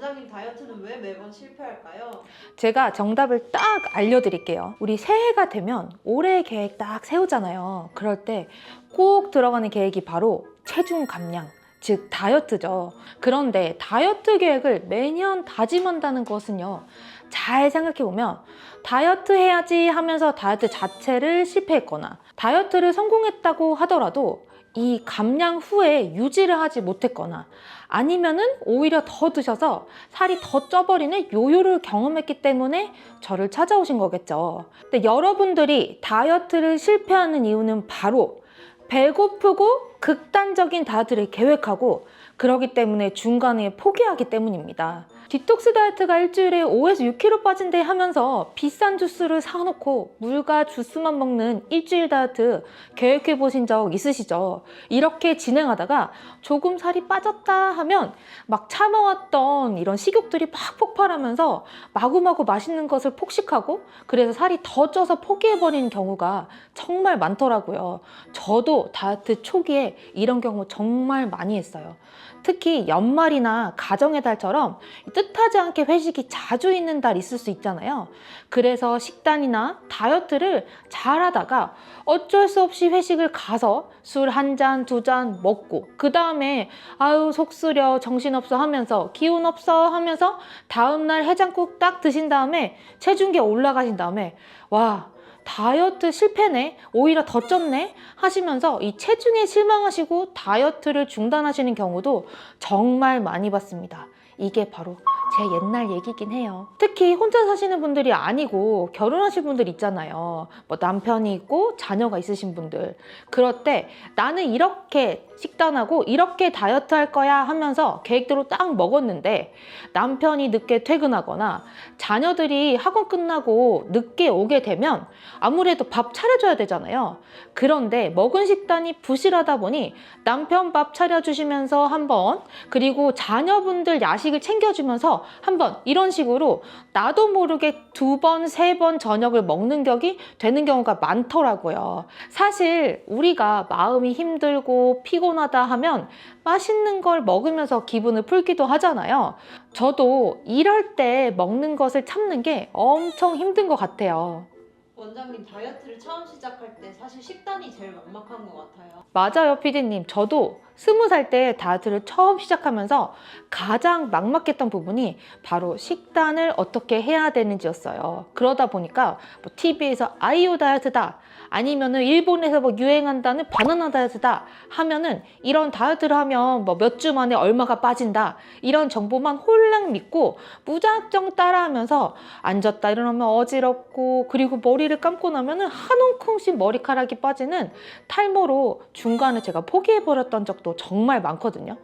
원장님 다이어트는 왜 매번 실패할까요? 제가 정답을 딱 알려드릴게요. 우리 새해가 되면 올해 계획 딱 세우잖아요. 그럴 때 꼭 들어가는 계획이 바로 체중 감량, 즉 다이어트죠. 그런데 다이어트 계획을 매년 다짐한다는 것은요, 잘 생각해보면 다이어트 해야지 하면서 다이어트 자체를 실패했거나 다이어트를 성공했다고 하더라도 이 감량 후에 유지를 하지 못했거나 아니면은 오히려 더 드셔서 살이 더 쪄버리는 요요를 경험했기 때문에 저를 찾아오신 거겠죠. 근데 여러분들이 다이어트를 실패하는 이유는 바로 배고프고 극단적인 다이어트를 계획하고 그러기 때문에 중간에 포기하기 때문입니다. 디톡스 다이어트가 일주일에 5에서 6kg 빠진대 하면서 비싼 주스를 사놓고 물과 주스만 먹는 일주일 다이어트 계획해 보신 적 있으시죠? 이렇게 진행하다가 조금 살이 빠졌다 하면 막 참아왔던 이런 식욕들이 막 폭발하면서 마구마구 맛있는 것을 폭식하고 그래서 살이 더 쪄서 포기해버리는 경우가 정말 많더라고요. 저도 다이어트 초기에 이런 경우 정말 많이 했어요. 특히 연말이나 가정의 달처럼 뜻하지 않게 회식이 자주 있는 달 있을 수 있잖아요. 그래서 식단이나 다이어트를 잘 하다가 어쩔 수 없이 회식을 가서 술 한 잔, 두 잔 먹고 그 다음에 아유 속 쓰려 정신없어 하면서 기운 없어 하면서 다음날 해장국 딱 드신 다음에 체중계 올라가신 다음에 와 다이어트 실패네, 오히려 더 쪘네 하시면서 이 체중에 실망하시고 다이어트를 중단하시는 경우도 정말 많이 봤습니다. 이게 바로 제 옛날 얘기긴 해요. 특히 혼자 사시는 분들이 아니고 결혼하신 분들 있잖아요. 뭐 남편이 있고 자녀가 있으신 분들. 그럴 때 나는 이렇게 식단하고 이렇게 다이어트 할 거야 하면서 계획대로 딱 먹었는데 남편이 늦게 퇴근하거나 자녀들이 학원 끝나고 늦게 오게 되면 아무래도 밥 차려줘야 되잖아요. 그런데 먹은 식단이 부실하다 보니 남편 밥 차려주시면서 한번 그리고 자녀분들 야식을 챙겨주면서 한번 이런 식으로 나도 모르게 2번, 3번 저녁을 먹는 격이 되는 경우가 많더라고요. 사실 우리가 마음이 힘들고 피곤하다 하면 맛있는 걸 먹으면서 기분을 풀기도 하잖아요. 저도 이럴 때 먹는 것을 참는 게 엄청 힘든 것 같아요. 원장님 다이어트를 처음 시작할 때 사실 식단이 제일 막막한 것 같아요. 맞아요, 피디님. 저도 20살 때 다이어트를 처음 시작하면서 가장 막막했던 부분이 바로 식단을 어떻게 해야 되는지였어요. 그러다 보니까 뭐 TV에서 아이오 다이어트다 아니면은 일본에서 뭐 유행한다는 바나나 다이어트다 하면은 이런 다이어트를 하면 뭐 몇 주 만에 얼마가 빠진다 이런 정보만 홀랑 믿고 무작정 따라하면서 앉았다 일어나면 어지럽고 그리고 머리를 감고 나면은 한 움큼씩 머리카락이 빠지는 탈모로 중간에 제가 포기해버렸던 적도 정말 많거든요.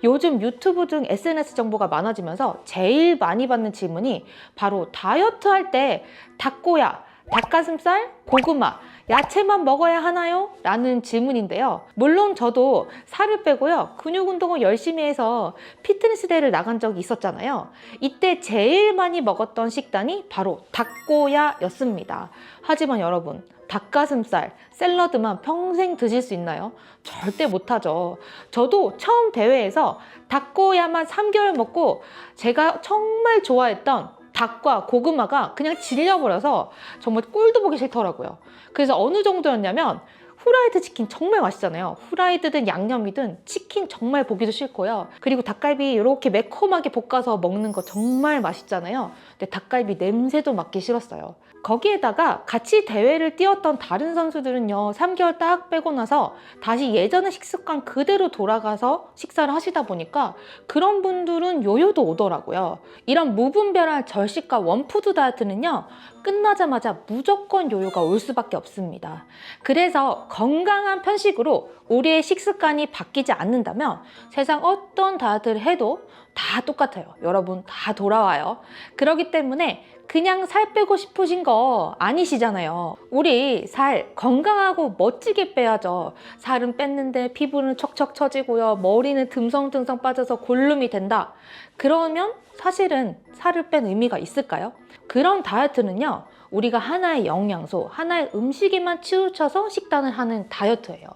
요즘 유튜브 등 SNS 정보가 많아지면서 제일 많이 받는 질문이 바로 다이어트 할 때 닭꼬야, 닭가슴살, 고구마, 야채만 먹어야 하나요? 라는 질문인데요. 물론 저도 살을 빼고요. 근육 운동을 열심히 해서 피트니스 대회를 나간 적이 있었잖아요. 이때 제일 많이 먹었던 식단이 바로 닭꼬야였습니다. 하지만 여러분, 닭가슴살, 샐러드만 평생 드실 수 있나요? 절대 못하죠. 저도 처음 대회에서 닭꼬야만 3개월 먹고 제가 정말 좋아했던 닭과 고구마가 그냥 질려버려서 정말 꼴도 보기 싫더라고요. 그래서 어느 정도였냐면 후라이드 치킨 정말 맛있잖아요. 후라이드든 양념이든 치킨 정말 보기도 싫고요. 그리고 닭갈비 이렇게 매콤하게 볶아서 먹는 거 정말 맛있잖아요. 근데 닭갈비 냄새도 맡기 싫었어요. 거기에다가 같이 대회를 뛰었던 다른 선수들은요 3개월 딱 빼고 나서 다시 예전의 식습관 그대로 돌아가서 식사를 하시다 보니까 그런 분들은 요요도 오더라고요. 이런 무분별한 절식과 원푸드 다이어트는요 끝나자마자 무조건 요요가 올 수밖에 없습니다. 그래서 건강한 편식으로 우리의 식습관이 바뀌지 않는다면 세상 어떤 다이어트를 해도 다 똑같아요. 여러분 다 돌아와요. 그렇기 때문에 그냥 살 빼고 싶으신 거 아니시잖아요. 우리 살 건강하고 멋지게 빼야죠. 살은 뺐는데 피부는 척척 처지고요. 머리는 듬성듬성 빠져서 골룸이 된다. 그러면 사실은 살을 뺀 의미가 있을까요? 그런 다이어트는요. 우리가 하나의 영양소, 하나의 음식에만 치우쳐서 식단을 하는 다이어트예요.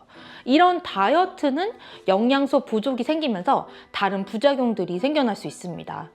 이런 다이어트는 영양소 부족이 생기면서 다른 부작용들이 생겨날 수 있습니다.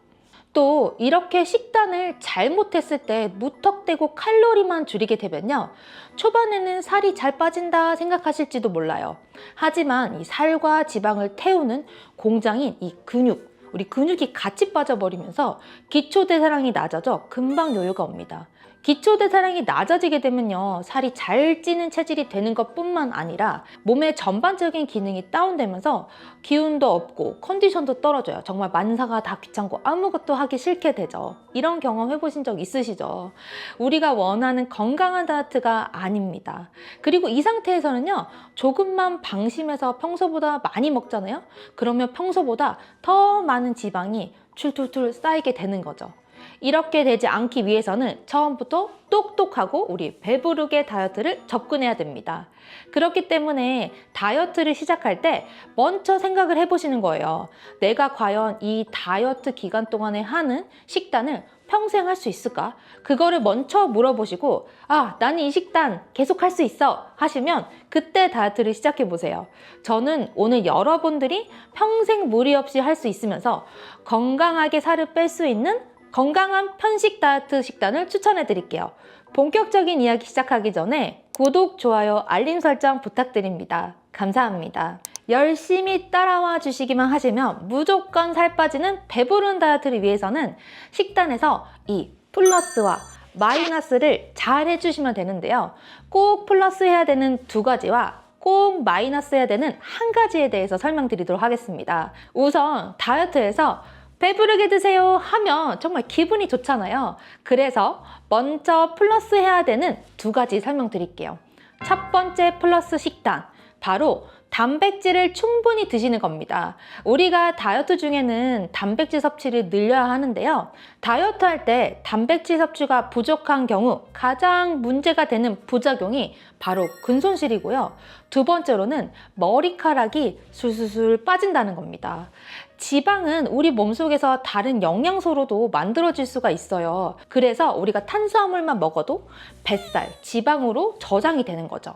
또 이렇게 식단을 잘못했을 때 무턱대고 칼로리만 줄이게 되면요, 초반에는 살이 잘 빠진다 생각하실지도 몰라요. 하지만 이 살과 지방을 태우는 공장인 이 근육, 우리 근육이 같이 빠져버리면서 기초대사량이 낮아져 금방 여유가 옵니다. 기초대사량이 낮아지게 되면요, 살이 잘 찌는 체질이 되는 것뿐만 아니라 몸의 전반적인 기능이 다운되면서 기운도 없고 컨디션도 떨어져요. 정말 만사가 다 귀찮고 아무것도 하기 싫게 되죠. 이런 경험 해보신 적 있으시죠? 우리가 원하는 건강한 다이어트가 아닙니다. 그리고 이 상태에서는요, 조금만 방심해서 평소보다 많이 먹잖아요? 그러면 평소보다 더 많은 지방이 출툴툴 쌓이게 되는 거죠. 이렇게 되지 않기 위해서는 처음부터 똑똑하고 우리 배부르게 다이어트를 접근해야 됩니다. 그렇기 때문에 다이어트를 시작할 때 먼저 생각을 해보시는 거예요. 내가 과연 이 다이어트 기간 동안에 하는 식단을 평생 할 수 있을까? 그거를 먼저 물어보시고, 아, 나는 이 식단 계속 할 수 있어 하시면 그때 다이어트를 시작해 보세요. 저는 오늘 여러분들이 평생 무리 없이 할 수 있으면서 건강하게 살을 뺄 수 있는 건강한 편식 다이어트 식단을 추천해 드릴게요. 본격적인 이야기 시작하기 전에 구독, 좋아요, 알림 설정 부탁드립니다. 감사합니다. 열심히 따라와 주시기만 하시면 무조건 살 빠지는 배부른 다이어트를 위해서는 식단에서 이 플러스와 마이너스를 잘 해주시면 되는데요. 꼭 플러스 해야 되는 두 가지와 꼭 마이너스 해야 되는 한 가지에 대해서 설명드리도록 하겠습니다. 우선 다이어트에서 배부르게 드세요 하면 정말 기분이 좋잖아요. 그래서 먼저 플러스 해야 되는 두 가지 설명드릴게요. 첫 번째 플러스 식단, 바로 단백질을 충분히 드시는 겁니다. 우리가 다이어트 중에는 단백질 섭취를 늘려야 하는데요. 다이어트 할 때 단백질 섭취가 부족한 경우 가장 문제가 되는 부작용이 바로 근손실이고요. 두 번째로는 머리카락이 술술술 빠진다는 겁니다. 지방은 우리 몸속에서 다른 영양소로도 만들어질 수가 있어요. 그래서 우리가 탄수화물만 먹어도 뱃살, 지방으로 저장이 되는 거죠.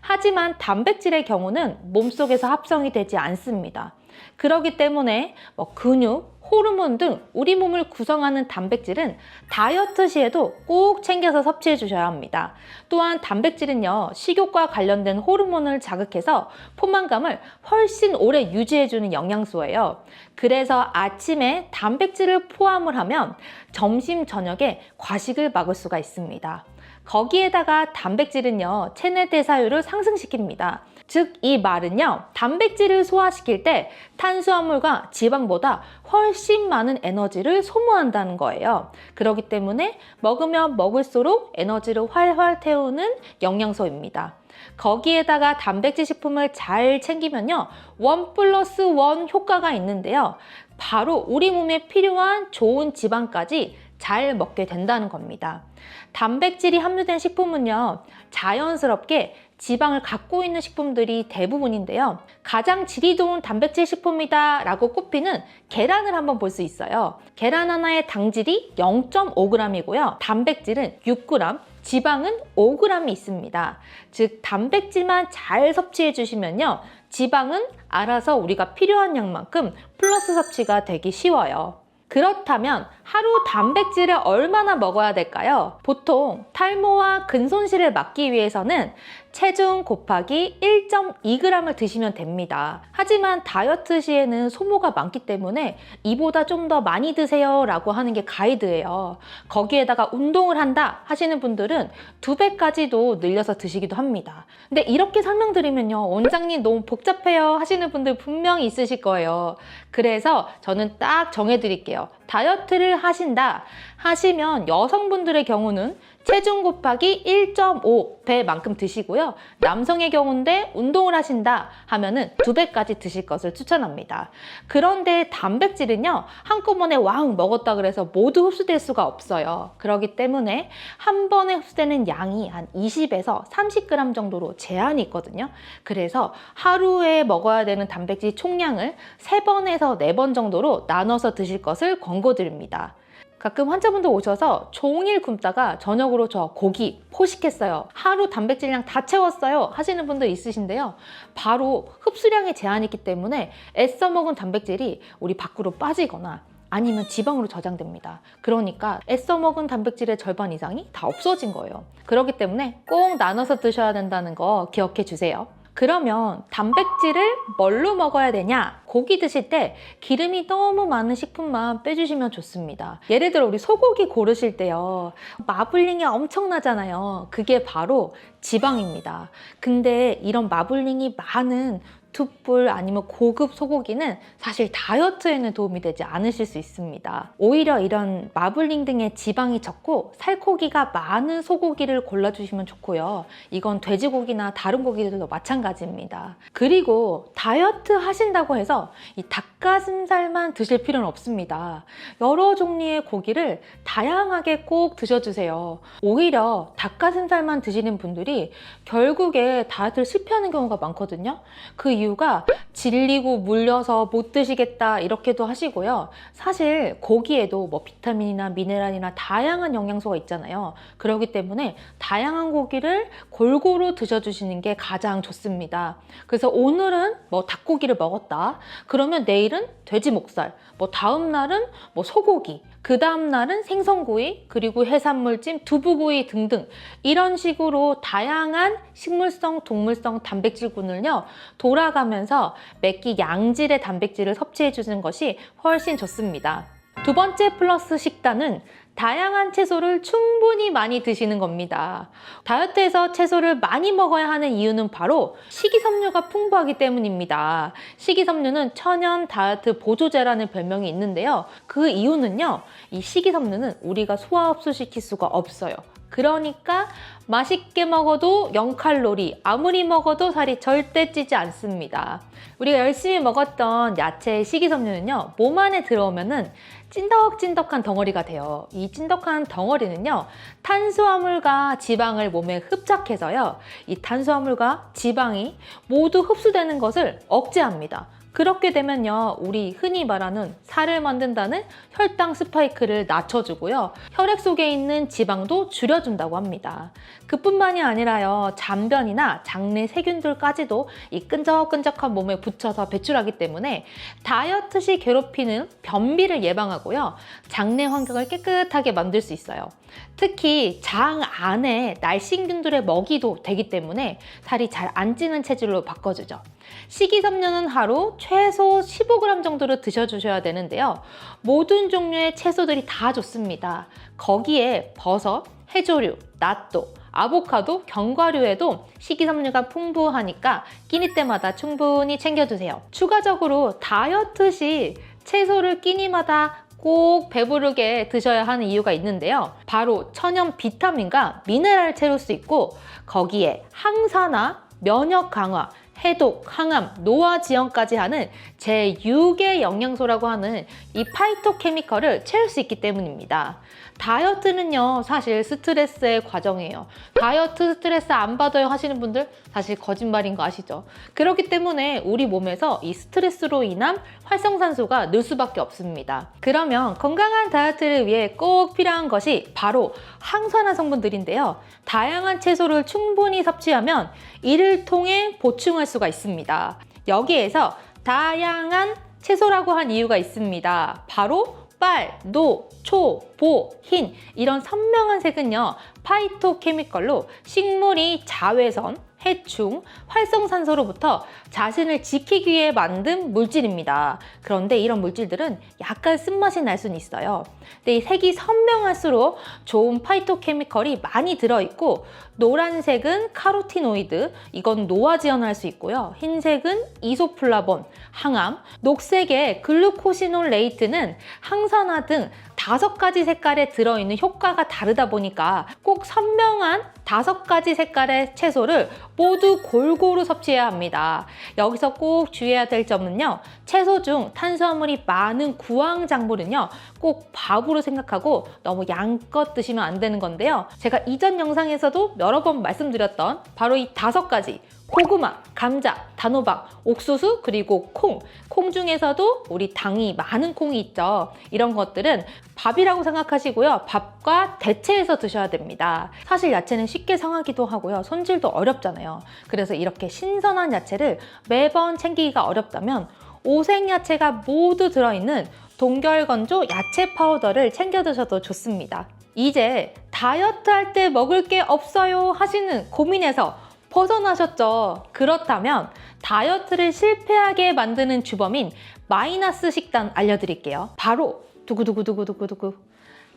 하지만 단백질의 경우는 몸속에서 합성이 되지 않습니다. 그렇기 때문에 근육, 호르몬 등 우리 몸을 구성하는 단백질은 다이어트 시에도 꼭 챙겨서 섭취해 주셔야 합니다. 또한 단백질은요, 식욕과 관련된 호르몬을 자극해서 포만감을 훨씬 오래 유지해주는 영양소예요. 그래서 아침에 단백질을 포함을 하면 점심, 저녁에 과식을 막을 수가 있습니다. 거기에다가 단백질은요, 체내 대사율을 상승시킵니다. 즉, 이 말은요, 단백질을 소화시킬 때 탄수화물과 지방보다 훨씬 많은 에너지를 소모한다는 거예요. 그렇기 때문에 먹으면 먹을수록 에너지를 활활 태우는 영양소입니다. 거기에다가 단백질 식품을 잘 챙기면요, 1+1 효과가 있는데요. 바로 우리 몸에 필요한 좋은 지방까지 잘 먹게 된다는 겁니다. 단백질이 함유된 식품은요, 자연스럽게 지방을 갖고 있는 식품들이 대부분인데요. 가장 질이 좋은 단백질 식품이다 라고 꼽히는 계란을 한번 볼 수 있어요. 계란 하나의 당질이 0.5g이고요. 단백질은 6g, 지방은 5g이 있습니다. 즉, 단백질만 잘 섭취해 주시면요, 지방은 알아서 우리가 필요한 양만큼 플러스 섭취가 되기 쉬워요. 그렇다면 하루 단백질을 얼마나 먹어야 될까요? 보통 탈모와 근손실을 막기 위해서는 체중 곱하기 1.2g을 드시면 됩니다. 하지만 다이어트 시에는 소모가 많기 때문에 이보다 좀 더 많이 드세요 라고 하는 게 가이드예요. 거기에다가 운동을 한다 하시는 분들은 2배까지도 늘려서 드시기도 합니다. 근데 이렇게 설명드리면요, 원장님 너무 복잡해요 하시는 분들 분명히 있으실 거예요. 그래서 저는 딱 정해드릴게요. 다이어트를 하신다 하시면 여성분들의 경우는 체중 곱하기 1.5배만큼 드시고요. 남성의 경우인데 운동을 하신다 하면은 2배까지 드실 것을 추천합니다. 그런데 단백질은요, 한꺼번에 왕 먹었다 그래서 모두 흡수될 수가 없어요. 그렇기 때문에 한 번에 흡수되는 양이 한 20에서 30g 정도로 제한이 있거든요. 그래서 하루에 먹어야 되는 단백질 총량을 3번에서 4번 정도로 나눠서 드실 것을 권고드립니다. 가끔 환자분들 오셔서 종일 굶다가 저녁으로 저 고기 포식했어요, 하루 단백질량 다 채웠어요 하시는 분들 있으신데요. 바로 흡수량에 제한이 있기 때문에 애써 먹은 단백질이 우리 밖으로 빠지거나 아니면 지방으로 저장됩니다. 그러니까 애써 먹은 단백질의 절반 이상이 다 없어진 거예요. 그렇기 때문에 꼭 나눠서 드셔야 된다는 거 기억해 주세요. 그러면 단백질을 뭘로 먹어야 되냐? 고기 드실 때 기름이 너무 많은 식품만 빼주시면 좋습니다. 예를 들어 우리 소고기 고르실 때요, 마블링이 엄청나잖아요. 그게 바로 지방입니다. 근데 이런 마블링이 많은 툭불 아니면 고급 소고기는 사실 다이어트에는 도움이 되지 않으실 수 있습니다. 오히려 이런 마블링 등의 지방이 적고 살코기가 많은 소고기를 골라주시면 좋고요. 이건 돼지고기나 다른 고기들도 마찬가지입니다. 그리고 다이어트 하신다고 해서 이 닭가슴살만 드실 필요는 없습니다. 여러 종류의 고기를 다양하게 꼭 드셔주세요. 오히려 닭가슴살만 드시는 분들이 결국에 다이어트를 실패하는 경우가 많거든요. 그 이유가 질리고 물려서 못 드시겠다 이렇게도 하시고요. 사실 고기에도 뭐 비타민이나 미네랄이나 다양한 영양소가 있잖아요. 그렇기 때문에 다양한 고기를 골고루 드셔주시는 게 가장 좋습니다. 그래서 오늘은 뭐 닭고기를 먹었다. 그러면 내일은 돼지 목살, 뭐 다음 날은 뭐 소고기, 그 다음 날은 생선구이, 그리고 해산물찜, 두부구이 등등 이런 식으로 다양한 식물성, 동물성 단백질군을요 돌아가면서 몇 끼 양질의 단백질을 섭취해 주는 것이 훨씬 좋습니다. 두 번째 플러스 식단은 다양한 채소를 충분히 많이 드시는 겁니다. 다이어트에서 채소를 많이 먹어야 하는 이유는 바로 식이섬유가 풍부하기 때문입니다. 식이섬유는 천연 다이어트 보조제라는 별명이 있는데요. 그 이유는요, 이 식이섬유는 우리가 소화 흡수시킬 수가 없어요. 그러니까 맛있게 먹어도 0칼로리, 아무리 먹어도 살이 절대 찌지 않습니다. 우리가 열심히 먹었던 야채의 식이섬유는요, 몸 안에 들어오면은 찐덕찐덕한 덩어리가 돼요. 이 찐덕한 덩어리는요, 탄수화물과 지방을 몸에 흡착해서요, 이 탄수화물과 지방이 모두 흡수되는 것을 억제합니다. 그렇게 되면요, 우리 흔히 말하는 살을 만든다는 혈당 스파이크를 낮춰주고요, 혈액 속에 있는 지방도 줄여준다고 합니다. 그뿐만이 아니라요, 잔변이나 장내 세균들까지도 이 끈적끈적한 몸에 붙여서 배출하기 때문에 다이어트 시 괴롭히는 변비를 예방하고요, 장내 환경을 깨끗하게 만들 수 있어요. 특히 장 안에 날씬균들의 먹이도 되기 때문에 살이 잘 안 찌는 체질로 바꿔주죠. 식이섬유는 하루 최소 15g 정도를 드셔주셔야 되는데요. 모든 종류의 채소들이 다 좋습니다. 거기에 버섯, 해조류, 낫또, 아보카도, 견과류에도 식이섬유가 풍부하니까 끼니 때마다 충분히 챙겨주세요. 추가적으로 다이어트 시 채소를 끼니마다 꼭 배부르게 드셔야 하는 이유가 있는데요. 바로 천연 비타민과 미네랄을 채울 수 있고, 거기에 항산화, 면역 강화, 해독, 항암, 노화 지연까지 하는 제6의 영양소라고 하는 이 파이토케미컬을 채울 수 있기 때문입니다. 다이어트는요, 사실 스트레스의 과정이에요. 다이어트 스트레스 안 받아요 하시는 분들 사실 거짓말인 거 아시죠? 그렇기 때문에 우리 몸에서 이 스트레스로 인한 활성산소가 늘 수밖에 없습니다. 그러면 건강한 다이어트를 위해 꼭 필요한 것이 바로 항산화 성분들인데요. 다양한 채소를 충분히 섭취하면 이를 통해 보충할 수가 있습니다. 여기에서 다양한 채소라고 한 이유가 있습니다. 바로 빨, 노, 초, 보, 흰 이런 선명한 색은요, 파이토케미컬로 식물이 자외선, 해충, 활성산소로부터 자신을 지키기 위해 만든 물질입니다. 그런데 이런 물질들은 약간 쓴맛이 날 수는 있어요. 근데 이 색이 선명할수록 좋은 파이토케미컬이 많이 들어있고, 노란색은 카로티노이드, 이건 노화 지연을 할 수 있고요. 흰색은 이소플라본, 항암, 녹색의 글루코시놀레이트는 항산화 등 5가지 색깔에 들어있는 효과가 다르다 보니까 꼭 선명한 5가지 색깔의 채소를 모두 골고루 섭취해야 합니다. 여기서 꼭 주의해야 될 점은요, 채소 중 탄수화물이 많은 구황작물은요, 꼭 밥으로 생각하고 너무 양껏 드시면 안 되는 건데요. 제가 이전 영상에서도 여러 번 말씀드렸던 바로 이 5가지, 고구마, 감자, 단호박, 옥수수, 그리고 콩 중에서도 우리 당이 많은 콩이 있죠. 이런 것들은 밥이라고 생각하시고요, 밥과 대체해서 드셔야 됩니다. 사실 야채는 쉽게 상하기도 하고요, 손질도 어렵잖아요. 그래서 이렇게 신선한 야채를 매번 챙기기가 어렵다면 오색야채가 모두 들어있는 동결건조 야채 파우더를 챙겨 드셔도 좋습니다. 이제 다이어트 할 때 먹을 게 없어요 하시는 고민에서 벗어나셨죠? 그렇다면 다이어트를 실패하게 만드는 주범인 마이너스 식단 알려드릴게요. 바로 두구두구두구두구두구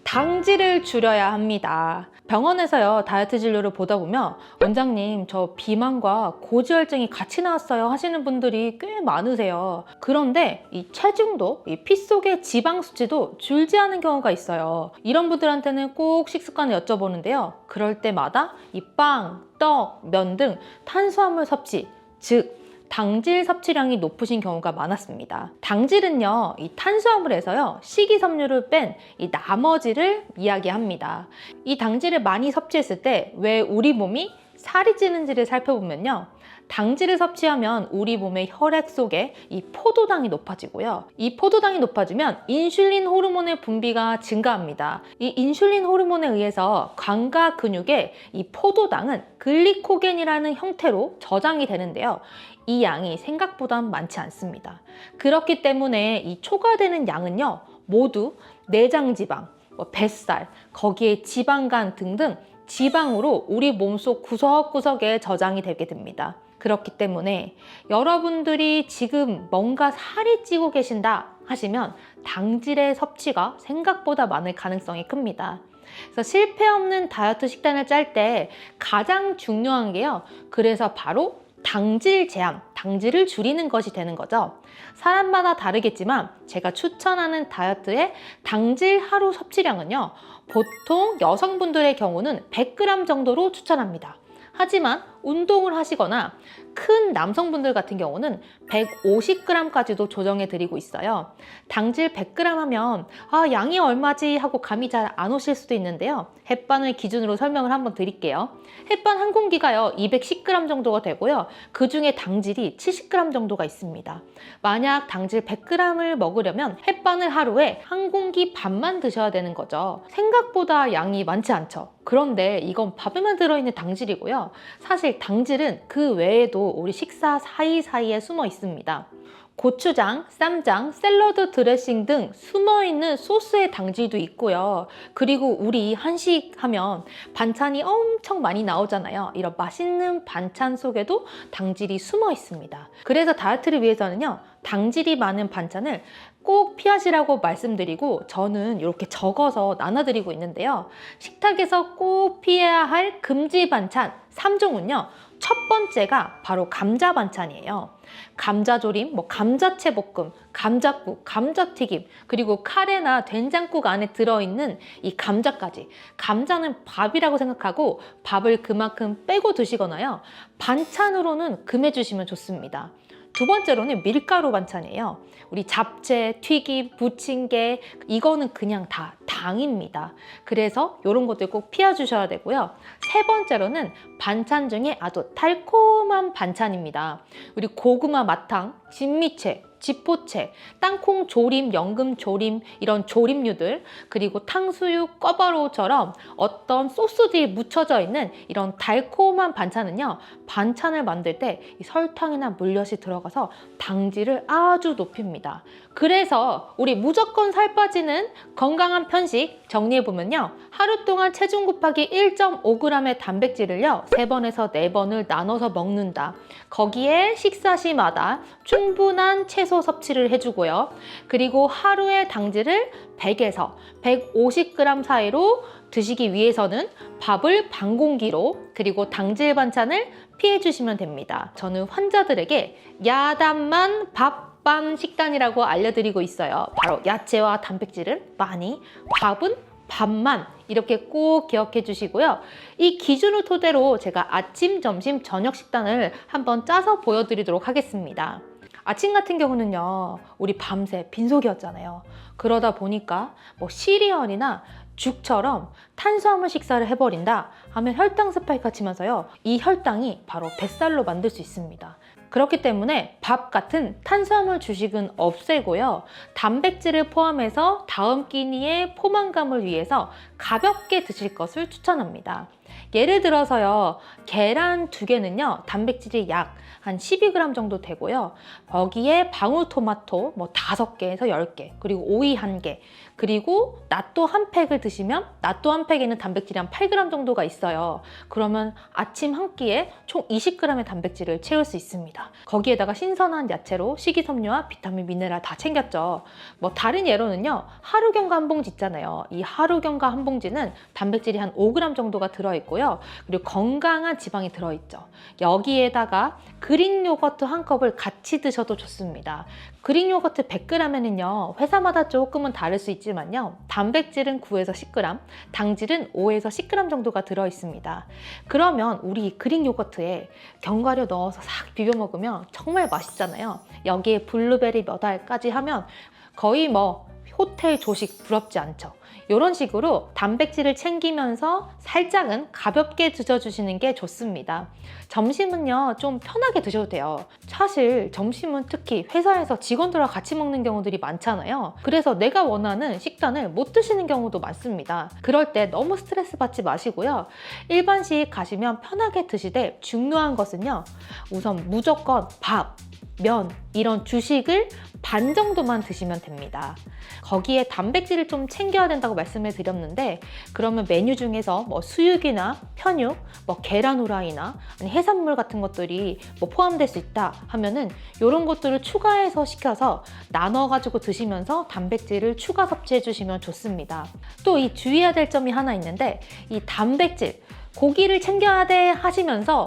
당질을 줄여야 합니다. 병원에서요 다이어트 진료를 보다 보면 원장님 저 비만과 고지혈증이 같이 나왔어요 하시는 분들이 꽤 많으세요. 그런데 이 체중도 이 피 속의 지방 수치도 줄지 않은 경우가 있어요. 이런 분들한테는 꼭 식습관을 여쭤보는데요. 그럴 때마다 이 빵, 떡, 면 등 탄수화물 섭취, 즉 당질 섭취량이 높으신 경우가 많았습니다. 당질은요, 이 탄수화물에서요, 식이섬유를 뺀 이 나머지를 이야기합니다. 이 당질을 많이 섭취했을 때 왜 우리 몸이 살이 찌는지를 살펴보면요. 당질을 섭취하면 우리 몸의 혈액 속에 이 포도당이 높아지고요. 이 포도당이 높아지면 인슐린 호르몬의 분비가 증가합니다. 이 인슐린 호르몬에 의해서 관과 근육에 이 포도당은 글리코겐이라는 형태로 저장이 되는데요. 이 양이 생각보다 많지 않습니다. 그렇기 때문에 이 초과되는 양은요, 모두 내장지방, 뱃살, 거기에 지방간 등등 지방으로 우리 몸속 구석구석에 저장이 되게 됩니다. 그렇기 때문에 여러분들이 지금 뭔가 살이 찌고 계신다 하시면 당질의 섭취가 생각보다 많을 가능성이 큽니다. 그래서 실패 없는 다이어트 식단을 짤 때 가장 중요한 게요. 그래서 바로 당질 제한, 당질을 줄이는 것이 되는 거죠. 사람마다 다르겠지만 제가 추천하는 다이어트의 당질 하루 섭취량은요. 보통 여성분들의 경우는 100g 정도로 추천합니다. 하지만 운동을 하시거나 큰 남성분들 같은 경우는 150g까지도 조정해 드리고 있어요. 당질 100g 하면 양이 얼마지 하고 감이 잘 안 오실 수도 있는데요. 햇반을 기준으로 설명을 한번 드릴게요. 햇반 한 공기가요 210g 정도가 되고요. 그 중에 당질이 70g 정도가 있습니다. 만약 당질 100g을 먹으려면 햇반을 하루에 한 공기 반만 드셔야 되는 거죠. 생각보다 양이 많지 않죠. 그런데 이건 밥에만 들어있는 당질이고요. 사실 당질은 그 외에도 우리 식사 사이사이에 숨어 있습니다. 고추장, 쌈장, 샐러드 드레싱 등 숨어있는 소스의 당질도 있고요. 그리고 우리 한식 하면 반찬이 엄청 많이 나오잖아요. 이런 맛있는 반찬 속에도 당질이 숨어 있습니다. 그래서 다이어트를 위해서는요, 당질이 많은 반찬을 꼭 피하시라고 말씀드리고 저는 이렇게 적어서 나눠드리고 있는데요. 식탁에서 꼭 피해야 할 금지 반찬 3종은요. 첫 번째가 바로 감자 반찬이에요. 감자조림, 감자채 볶음, 감자국, 감자튀김, 그리고 카레나 된장국 안에 들어있는 이 감자까지. 감자는 밥이라고 생각하고 밥을 그만큼 빼고 드시거나요. 반찬으로는 금해주시면 좋습니다. 두 번째로는 밀가루 반찬이에요. 우리 잡채, 튀김, 부침개 이거는 그냥 다 당입니다. 그래서 이런 것들 꼭 피해주셔야 되고요. 세 번째로는 반찬 중에 아주 달콤한 반찬입니다. 우리 고구마 마탕, 진미채, 지포채, 땅콩 조림, 연금 조림 이런 조림류들 그리고 탕수육, 꿔바로우처럼 어떤 소스들이 묻혀져 있는 이런 달콤한 반찬은요. 반찬을 만들 때 이 설탕이나 물엿이 들어가서 당질을 아주 높입니다. 그래서 우리 무조건 살 빠지는 건강한 편식 정리해보면요. 하루 동안 체중 곱하기 1.5g의 단백질을요. 3번에서 4번을 나눠서 먹는다. 거기에 식사 시마다 충분한 채소 섭취를 해주고요. 그리고 하루의 당질을 100에서 150g 사이로 드시기 위해서는 밥을 반 공기로 그리고 당질 반찬을 피해 주시면 됩니다. 저는 환자들에게 야단만 밥반 식단이라고 알려드리고 있어요. 바로 야채와 단백질은 많이, 밥은 밥만 이렇게 꼭 기억해 주시고요. 이 기준을 토대로 제가 아침, 점심, 저녁 식단을 한번 짜서 보여드리도록 하겠습니다. 아침 같은 경우는요, 우리 밤새 빈속이었잖아요. 그러다 보니까 시리얼이나 죽처럼 탄수화물 식사를 해버린다 하면 혈당 스파이크가 치면서요, 이 혈당이 바로 뱃살로 만들 수 있습니다. 그렇기 때문에 밥 같은 탄수화물 주식은 없애고요. 단백질을 포함해서 다음 끼니의 포만감을 위해서 가볍게 드실 것을 추천합니다. 예를 들어서요, 계란 2개는요, 단백질이 약 한 12g 정도 되고요. 거기에 방울토마토 뭐 5개에서 10개, 그리고 오이 1개, 그리고 낫또 한 팩을 드시면 낫또 한 팩에는 단백질이 한 8g 정도가 있어요. 그러면 아침 한 끼에 총 20g의 단백질을 채울 수 있습니다. 거기에다가 신선한 야채로 식이섬유와 비타민, 미네랄 다 챙겼죠. 뭐 다른 예로는요, 하루경과 한 봉지 있잖아요. 이 하루경과 한 봉지는 단백질이 한 5g 정도가 들어있고요. 그리고 건강한 지방이 들어있죠. 여기에다가 그릭 요거트 한 컵을 같이 드셔도 좋습니다. 그릭 요거트 100g에는요, 회사마다 조금은 다를 수 있지만요, 단백질은 9에서 10g, 당질은 5에서 10g 정도가 들어있습니다. 그러면 우리 그릭 요거트에 견과류 넣어서 싹 비벼 먹으면 정말 맛있잖아요. 여기에 블루베리 몇 알까지 하면 거의 뭐 호텔 조식 부럽지 않죠. 이런 식으로 단백질을 챙기면서 살짝은 가볍게 드셔주시는 게 좋습니다. 점심은요, 좀 편하게 드셔도 돼요. 사실 점심은 특히 회사에서 직원들과 같이 먹는 경우들이 많잖아요. 그래서 내가 원하는 식단을 못 드시는 경우도 많습니다. 그럴 때 너무 스트레스 받지 마시고요. 일반식 가시면 편하게 드시되, 중요한 것은요, 우선 무조건 밥, 면, 이런 주식을 반 정도만 드시면 됩니다. 거기에 단백질을 좀 챙겨야 된다고 말씀을 드렸는데, 그러면 메뉴 중에서 뭐 수육이나 편육, 뭐 계란 후라이나 해산물 같은 것들이 뭐 포함될 수 있다 하면은 이런 것들을 추가해서 시켜서 나눠가지고 드시면서 단백질을 추가 섭취해 주시면 좋습니다. 또 이 주의해야 될 점이 하나 있는데, 이 단백질, 고기를 챙겨야 돼 하시면서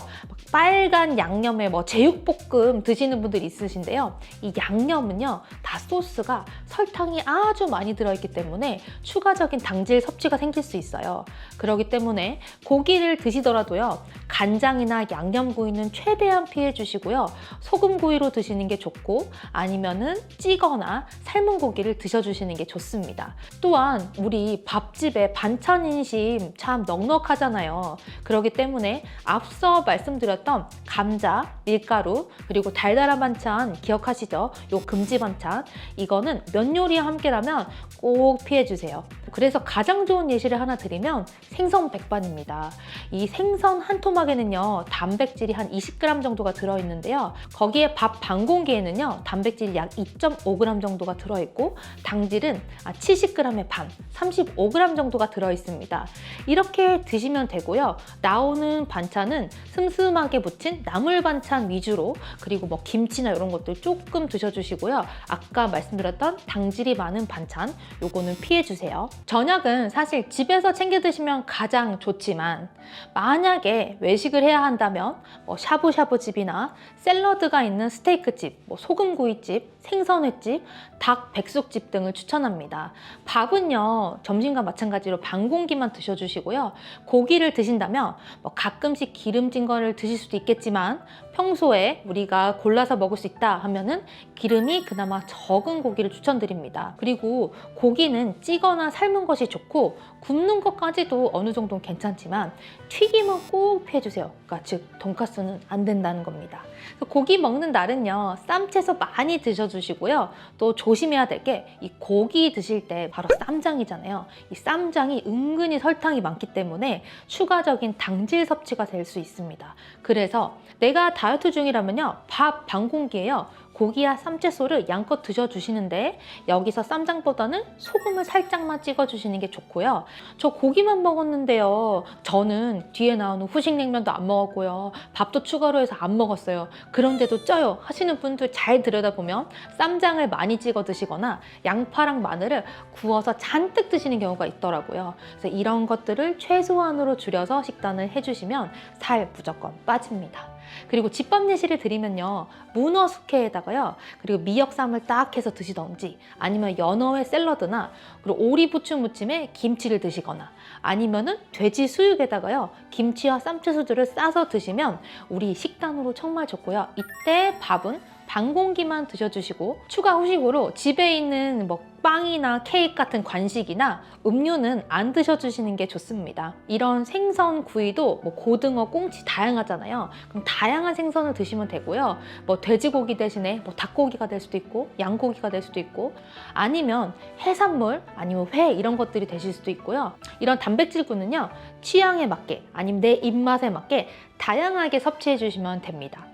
빨간 양념에 뭐 제육볶음 드시는 분들이 있으신데요. 이 양념은요, 다 소스가 설탕이 아주 많이 들어있기 때문에 추가적인 당질 섭취가 생길 수 있어요. 그렇기 때문에 고기를 드시더라도요, 간장이나 양념구이는 최대한 피해 주시고요. 소금구이로 드시는 게 좋고, 아니면은 찌거나 삶은 고기를 드셔주시는 게 좋습니다. 또한 우리 밥집에 반찬 인심 참 넉넉하잖아요. 그렇기 때문에 앞서 말씀드렸던 감자, 밀가루, 그리고 달달한 반찬 기억하시죠? 요 금지 반찬, 이거는 면 요리와 함께라면 꼭 피해주세요. 그래서 가장 좋은 예시를 하나 드리면 생선 백반입니다. 이 생선 한 토막에는요, 단백질이 한 20g 정도가 들어있는데요. 거기에 밥 반 공기에는요, 단백질이 약 2.5g 정도가 들어있고, 당질은 70g의 반, 35g 정도가 들어있습니다. 이렇게 드시면 되고요. 나오는 반찬은 슴슴하게 무친 나물 반찬 위주로, 그리고 뭐 김치나 이런 것들 조금 드셔주시고요. 아까 말씀드렸던 당질이 많은 반찬, 요거는 피해주세요. 저녁은 사실 집에서 챙겨 드시면 가장 좋지만, 만약에 외식을 해야 한다면 뭐 샤브샤브 집이나 샐러드가 있는 스테이크집, 뭐 소금구이집, 생선회집, 닭 백숙집 등을 추천합니다. 밥은요, 점심과 마찬가지로 반 공기만 드셔주시고요. 고기를 드신다면 뭐 가끔씩 기름진 거를 드실 수도 있겠지만, 평소에 우리가 골라서 먹을 수 있다 하면은 기름이 그나마 적은 고기를 추천드립니다. 그리고 고기는 찌거나 삶은 것이 좋고, 굽는 것까지도 어느 정도는 괜찮지만 튀김은 꼭 피해주세요. 그러니까 즉 돈가스는 안 된다는 겁니다. 고기 먹는 날은요, 쌈채소 많이 드셔주시고요. 또 조심해야 될 게, 이 고기 드실 때 바로 쌈장이잖아요. 이 쌈장이 은근히 설탕이 많기 때문에 추가적인 당질 섭취가 될 수 있습니다. 그래서 내가 다이어트 중이라면요, 밥 반 공기에요, 고기와 쌈채소를 양껏 드셔주시는데, 여기서 쌈장보다는 소금을 살짝만 찍어주시는 게 좋고요. 저 고기만 먹었는데요, 저는 뒤에 나오는 후식냉면도 안 먹었고요, 밥도 추가로 해서 안 먹었어요, 그런데도 쪄요 하시는 분들 잘 들여다보면 쌈장을 많이 찍어 드시거나 양파랑 마늘을 구워서 잔뜩 드시는 경우가 있더라고요. 그래서 이런 것들을 최소한으로 줄여서 식단을 해주시면 살 무조건 빠집니다. 그리고 집밥 예시를 드리면요, 문어 숙회에다가요, 그리고 미역쌈을 딱 해서 드시던지, 아니면 연어회 샐러드나, 그리고 오리 부추 무침에 김치를 드시거나, 아니면은 돼지 수육에다가요, 김치와 쌈채소들을 싸서 드시면 우리 식단으로 정말 좋고요. 이때 밥은 반 공기만 드셔주시고 추가 후식으로 집에 있는 뭐 빵이나 케이크 같은 간식이나 음료는 안 드셔주시는 게 좋습니다. 이런 생선 구이도 뭐 고등어, 꽁치 다양하잖아요. 그럼 다양한 생선을 드시면 되고요. 뭐 돼지고기 대신에 뭐 닭고기가 될 수도 있고 양고기가 될 수도 있고 아니면 해산물 아니면 회 이런 것들이 되실 수도 있고요. 이런 단백질군은요 취향에 맞게 아니면 내 입맛에 맞게 다양하게 섭취해 주시면 됩니다.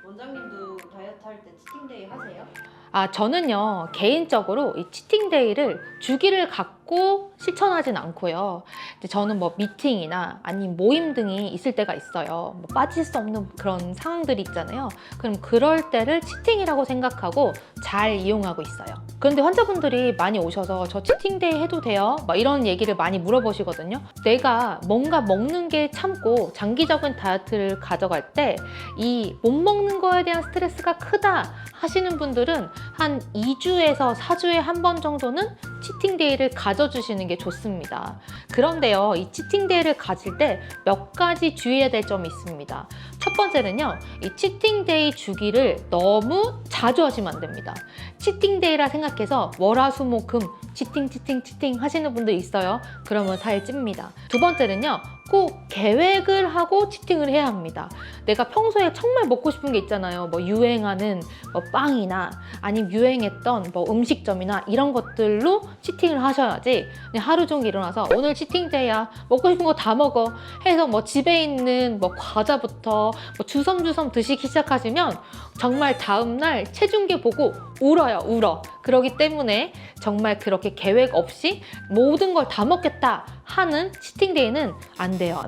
원장님도 다이어트 할 때 치팅데이 하세요? 저는요 개인적으로 이 치팅데이를 주기를 갖고 실천하진 않고요. 이제 저는 뭐 미팅이나 아니면 모임 등이 있을 때가 있어요. 뭐 빠질 수 없는 그런 상황들이 있잖아요. 그럼 그럴 때를 치팅이라고 생각하고 잘 이용하고 있어요. 그런데 환자분들이 많이 오셔서 저 치팅데이 해도 돼요? 막 이런 얘기를 많이 물어보시거든요. 내가 뭔가 먹는 게 참고 장기적인 다이어트를 가져갈 때 이 못 먹는 거에 대한 스트레스가 크다 하시는 분들은 한 2주에서 4주에 한 번 정도는 치팅데이를 가져주시는 게 좋습니다. 그런데요, 이 치팅데이를 가질 때 몇 가지 주의해야 될 점이 있습니다. 첫 번째는요, 이 치팅데이 주기를 너무 자주 하시면 안 됩니다. 치팅데이라 생각해서 월화수목금 치팅 하시는 분들 있어요. 그러면 살 찝니다. 두 번째는요, 꼭 계획을 하고 치팅을 해야 합니다. 내가 평소에 정말 먹고 싶은 게 있잖아요. 뭐 유행하는 뭐 빵이나 아니면 유행했던 뭐 음식점이나 이런 것들로 치팅을 하셔야지 그냥 하루 종일 일어나서 오늘 치팅데이야 먹고 싶은 거 다 먹어 해서 뭐 집에 있는 뭐 과자부터 뭐 주섬주섬 드시기 시작하시면 정말 다음날 체중계 보고 울어. 그러기 때문에 정말 그렇게 계획 없이 모든 걸 다 먹겠다 하는 치팅데이는 안 돼요.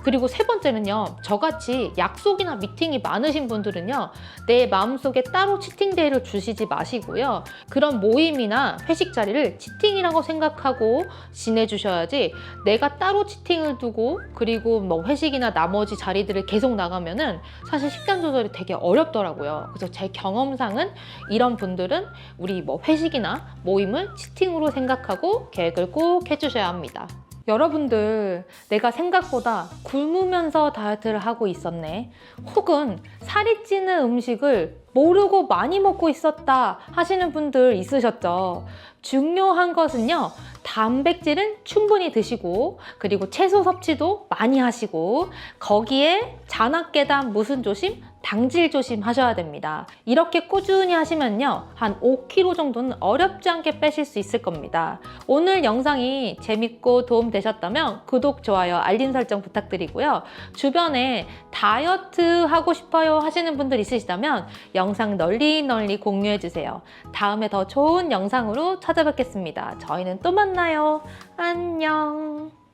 그리고 세 번째는요, 저같이 약속이나 미팅이 많으신 분들은요, 내 마음속에 따로 치팅데이를 주시지 마시고요. 그런 모임이나 회식 자리를 치팅이라고 생각하고 지내주셔야지 내가 따로 치팅을 두고 그리고 뭐 회식이나 나머지 자리들을 계속 나가면은 사실 식단 조절이 되게 어렵더라고요. 그래서 제 경험상은 이런 분들은 우리 뭐 회식이나 모임을 치팅으로 생각하고 계획을 꼭 해주셔야 합니다. 여러분들, 내가 생각보다 굶으면서 다이어트를 하고 있었네. 혹은 살이 찌는 음식을 모르고 많이 먹고 있었다 하시는 분들 있으셨죠? 중요한 것은요, 단백질은 충분히 드시고 그리고 채소 섭취도 많이 하시고 거기에 잔악계단 무슨 조심? 당질 조심 하셔야 됩니다. 이렇게 꾸준히 하시면요, 한 5kg 정도는 어렵지 않게 빼실 수 있을 겁니다. 오늘 영상이 재밌고 도움되셨다면 구독, 좋아요, 알림 설정 부탁드리고요. 주변에 다이어트 하고 싶어요 하시는 분들 있으시다면 영상 널리 공유해주세요. 다음에 더 좋은 영상으로 찾아뵙겠습니다. 저희는 또 만나요. 안녕.